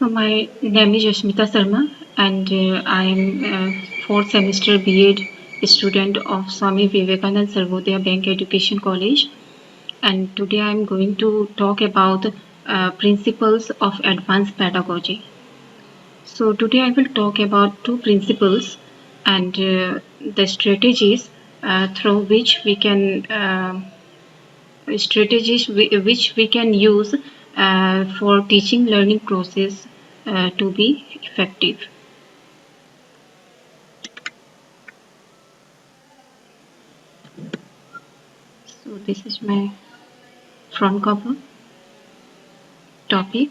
So my name is Ashmita Sharma, and I am fourth semester B.Ed student of Swami Vivekanand Sarvodaya Bank Education College. And today I am going to talk about principles of advanced pedagogy. So today I will talk about two principles and the strategies through which we can which we can use for teaching learning process to be effective. So this is my front cover topic.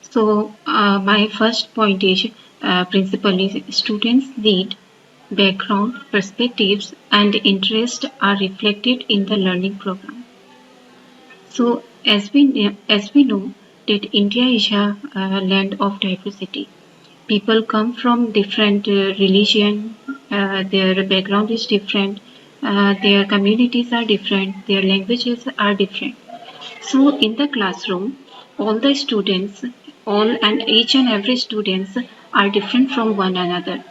So my first point is principle is students need background, perspectives, and interest are reflected in the learning program. So as we know that India is a land of diversity. People come from different religion, their background is different, their communities are different, their languages are different. So in the classroom, all the students, all and each and every students are different from one another.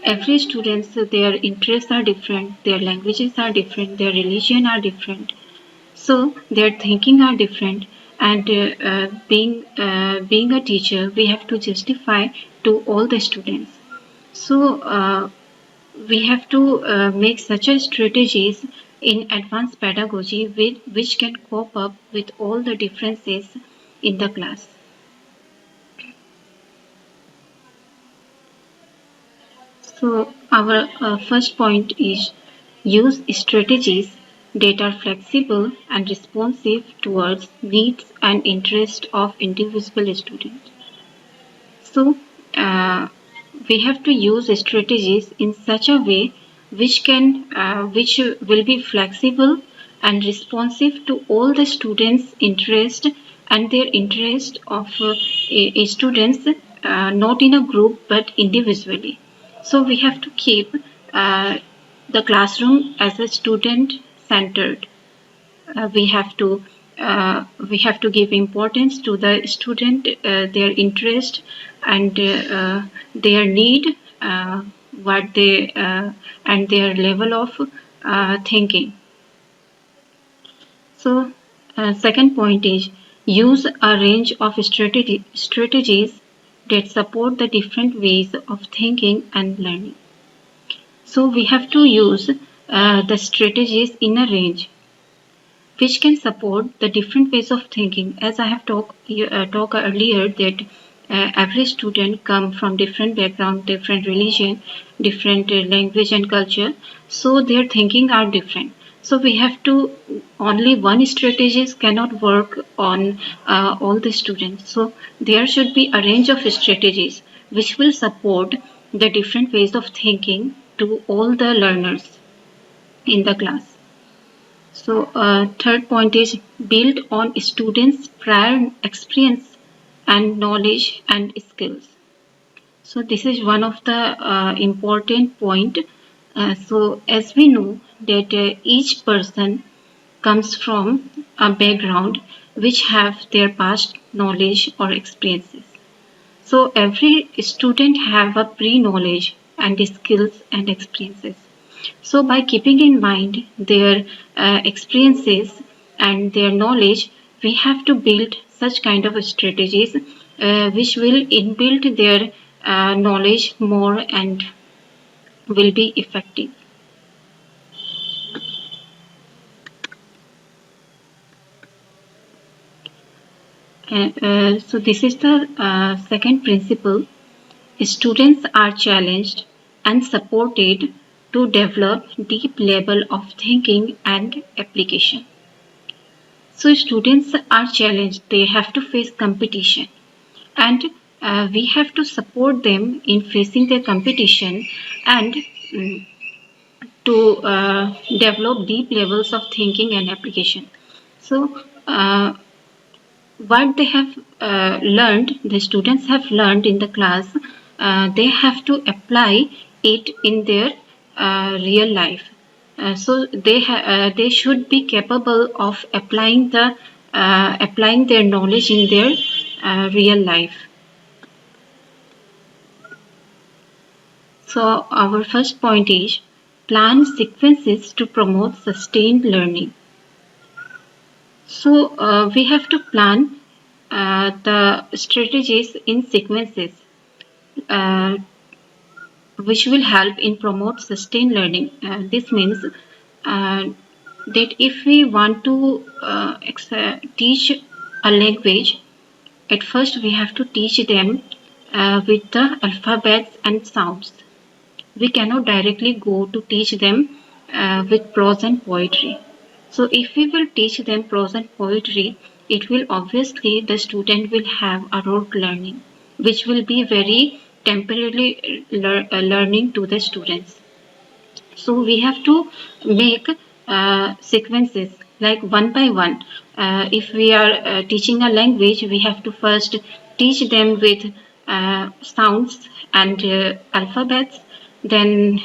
Every students, their interests are different, their languages are different, their religion are different. So their thinking are different, and being a teacher, we have to justify to all the students. So we have to make such a strategies in advanced pedagogy which can cope up with all the differences in the class. So our first point is use strategies that are flexible and responsive towards needs and interests of individual students. So we have to use strategies in such a way which will be flexible and responsive to all the students' interest and their interest of students, not in a group but individually. So we have to keep uh, the classroom as a student centered. We have to give importance to the student, their interest and their need, what they and their level of thinking. So second point is use a range of strategies that support the different ways of thinking and learning. So we have to use the strategies in a range which can support the different ways of thinking. As I have talked earlier, that every student come from different background, different religion, different language and culture, so their thinking are different. So we have to only one strategies cannot work on all the students. So there should be a range of strategies which will support the different ways of thinking to all the learners in the class. So, third point is build on students' prior experience and knowledge and skills. So, this is one of the important point. So, as we know that each person comes from a background which have their past knowledge or experiences. So, every student have a pre-knowledge and skills and experiences. So, by keeping in mind their experiences and their knowledge, we have to build such kind of strategies which will inbuild their knowledge more and will be effective. So, this is the second principle. Students are challenged and supported to develop deep level of thinking and application. So students are challenged, they have to face competition, and we have to support them in facing their competition and to develop deep levels of thinking and application. So what they have learned, the students have learned in the class, they have to apply it in their real life. So they should be capable of applying their knowledge in their real life. So our first point is plan sequences to promote sustained learning. So we have to plan the strategies in sequences, uh, which will help in promote sustained learning. This means that if we want to teach a language, at first we have to teach them with the alphabets and sounds. We cannot directly go to teach them with prose and poetry. So if we will teach them prose and poetry, it will obviously the student will have a rote learning, which will be very temporarily learning to the students. So we have to make sequences like one by one. If we are teaching a language, we have to first teach them with sounds and alphabets, then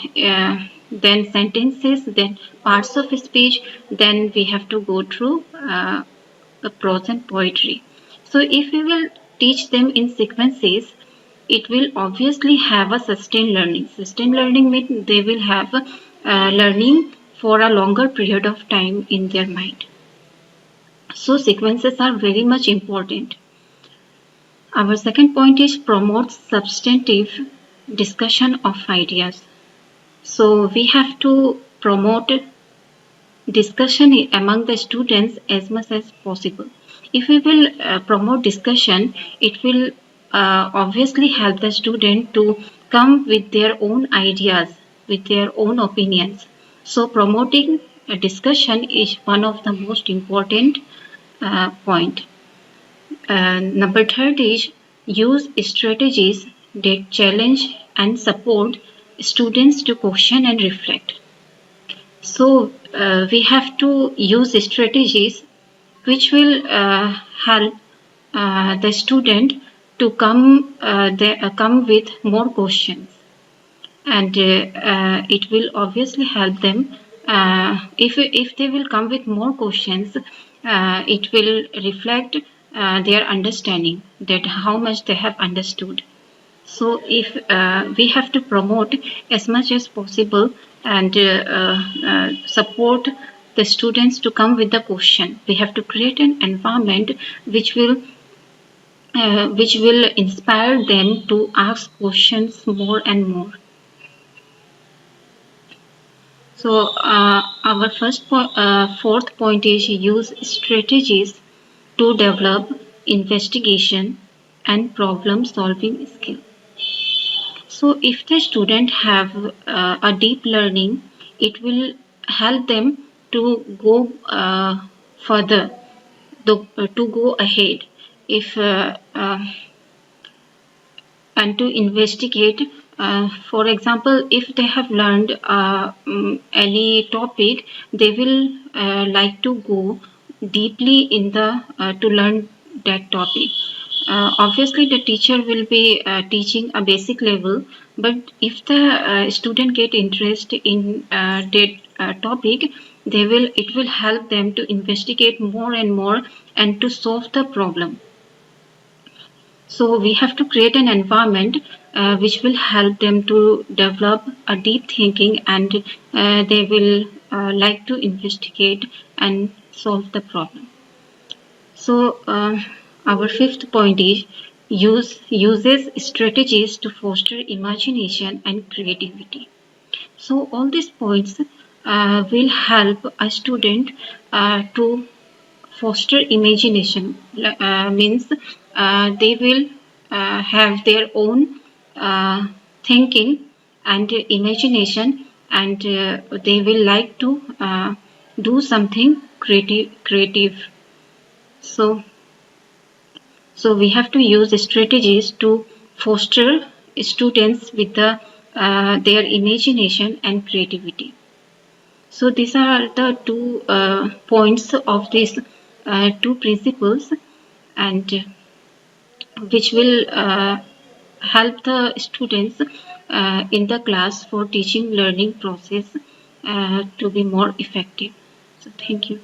sentences, then parts of speech. Then we have to go through prose and poetry. So if we will teach them in sequences, it will obviously have a sustained learning. Sustained learning means they will have learning for a longer period of time in their mind. So sequences are very much important. Our second point is promote substantive discussion of ideas. So we have to promote discussion among the students as much as possible. If we will promote discussion, it will obviously help the student to come with their own ideas, with their own opinions. So promoting a discussion is one of the most important point. Number third is use strategies that challenge and support students to question and reflect. So we have to use strategies which will help the student to come with more questions, and it will obviously help them. If they will come with more questions, it will reflect their understanding, that how much they have understood. So if we have to promote as much as possible and support the students to come with the question, we have to create an environment which will inspire them to ask questions more and more. So our fourth point is use strategies to develop investigation and problem solving skills. So if the student have a deep learning, it will help them to go further, to go ahead. If and to investigate. For example, if they have learned any topic, they will like to go deeply in the to learn that topic. Obviously, the teacher will be teaching a basic level, but if the student get interest in that topic, it will help them to investigate more and more and to solve the problem. So we have to create an environment which will help them to develop a deep thinking, and they will like to investigate and solve the problem. So our fifth point is uses strategies to foster imagination and creativity. So all these points will help a student to foster imagination. Means they will have their own thinking and imagination, and they will like to do something creative. So we have to use strategies to foster students with their imagination and creativity. So these are the two points of these two principles, and which will help the students in the class for teaching learning process, to be more effective. So thank you.